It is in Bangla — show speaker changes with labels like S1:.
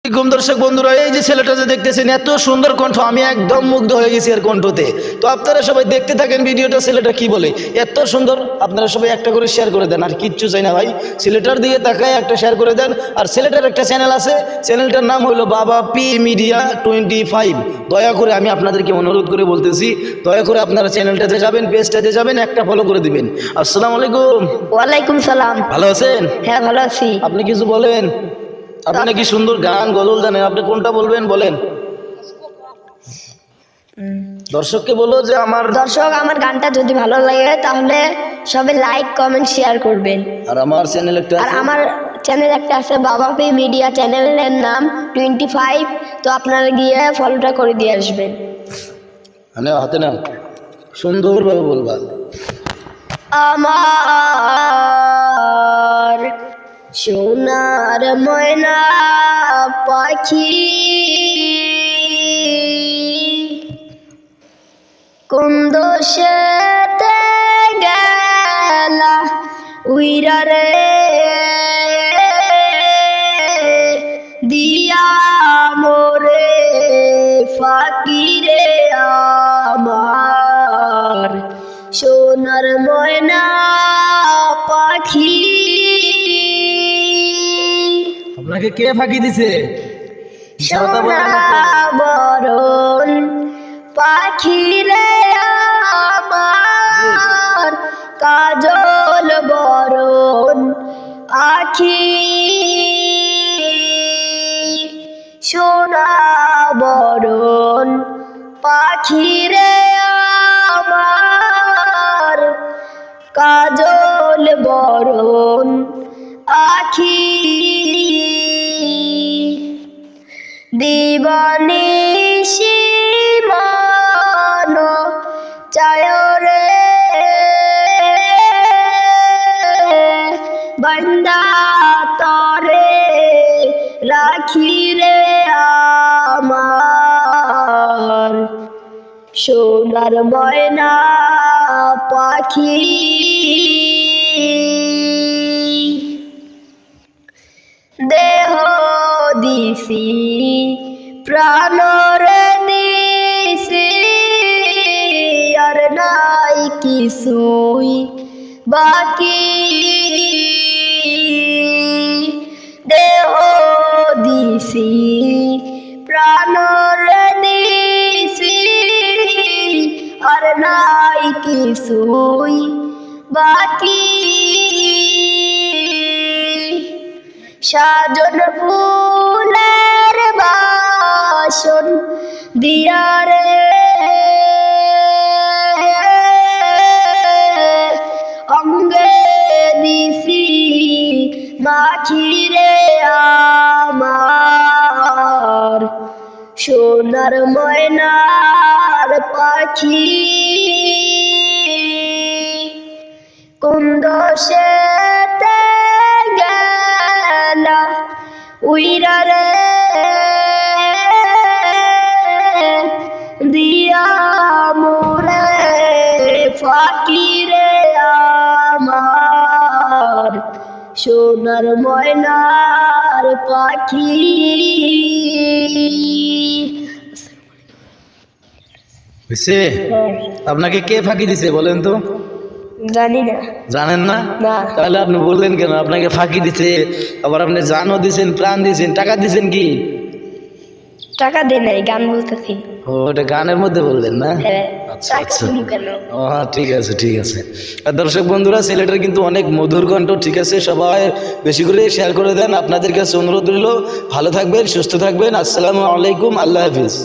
S1: দর্শক বন্ধুরা, এই যে ছেলেটা যে দেখতেছেন এত সুন্দর কণ্ঠ, আমি একদম মুগ্ধ হয়ে গেছি এর কণ্ঠতে। তো আপনারা সবাই দেখতে থাকেন ভিডিওটা, ছেলেটা কি বলে, এত সুন্দর। আপনারা সবাই একটা করে শেয়ার করে দেন, আর কিচ্ছু চাই না ভাই, ছেলেটার দিকে তাকায় একটা শেয়ার করে দেন। আর ছেলেটার একটা চ্যানেল আছে, চ্যানেলটার নাম হলো বাবা পি মিডিয়া 25। দয়া করে আমি আপনাদেরকে অনুরোধ করে বলতেছি, দয়া করে আপনারা চ্যানেলটাতে যাবেন, পেজটাতে যাবেন, একটা ফলো করে দিবেন। আসসালামু আলাইকুম।
S2: ওয়ালাইকুম সালাম।
S1: ভালো আছেন?
S2: হ্যাঁ ভালো আছি।
S1: আপনি কিছু বলেন, আপনি নাকি সুন্দর গান গজল জানেন, আপনি কোনটা বলবেন বলেন। দর্শককে বলো যে আমার
S2: গানটা যদি ভালো লাগে তাহলে সবাই লাইক কমেন্ট শেয়ার করবেন।
S1: আর আমার চ্যানেল একটা
S2: আর আমার চ্যানেল একটা আছে বাবা পি মিডিয়া, চ্যানেলের নাম 25। তো আপনারা গিয়ে ফলোটা করে দিয়ে আসবেন।
S1: মানে হাতে না সুন্দরভাবে বলবা।
S2: আমার সোনার ময়না পাখি কোন দোষেতে গেলা উইরা রে, দিয়া মোরে ফাকিরে আমার সোনার ময়না পাখি।
S1: আপনাকে কে ফাঁকি দিছে?
S2: বরণ পাখি রে আমার কাজল বরণ আখি, সোনা বরণ পাখি রে আমার কাজল বরণ আখি। দিবানিশি মন চায় রে, বন্দা তরে রাখি রে আমার সোনার ময়না পাখি। দেহ দিছি প্রাণর দিছি, আর নাই কিছুই বাকি। দেহ দিছি প্রাণর দিছি, আর নাই কিছুই বাকি। সাজন ফুলের বাসন দিয়া রে, অঙ্গে দিছি মাছি রে আমার সোনার ময়নার পাখি। কোন দোষেতে গেলা উইরা রে, দিয়া মোরে ফাঁকি রে আমার সোনার ময়নার পাখি।
S1: হইছে? আপনাকে কে ফাঁকি দিছে বলেন তো?
S2: জানি না।
S1: জানেন না?
S2: না।
S1: তাহলে আপনি বললেন কেন আপনাকে ফাঁকি দিছে? আবার আপনি জানও দিছেন, প্রাণ দিছেন, টাকা দিছেন কি?
S2: টাকা দেয় নাই, গান বলতেছি।
S1: ও, ওটা গানের মধ্যে বললেন না? আচ্ছা
S2: টাকা
S1: আচ্ছা,
S2: দিলু কেন?
S1: ও ঠিক আছে ঠিক আছে। আর দর্শক বন্ধুরা, ছেলেটার কিন্তু অনেক মধুর কণ্ঠ, ঠিক আছে, সবাই বেশি করে শেয়ার করে দেন। আপনাদের কাছে অনুরোধ রইল, ভালো থাকবেন, সুস্থ থাকবেন। আসসালামু আলাইকুম, আল্লাহ হাফিজ।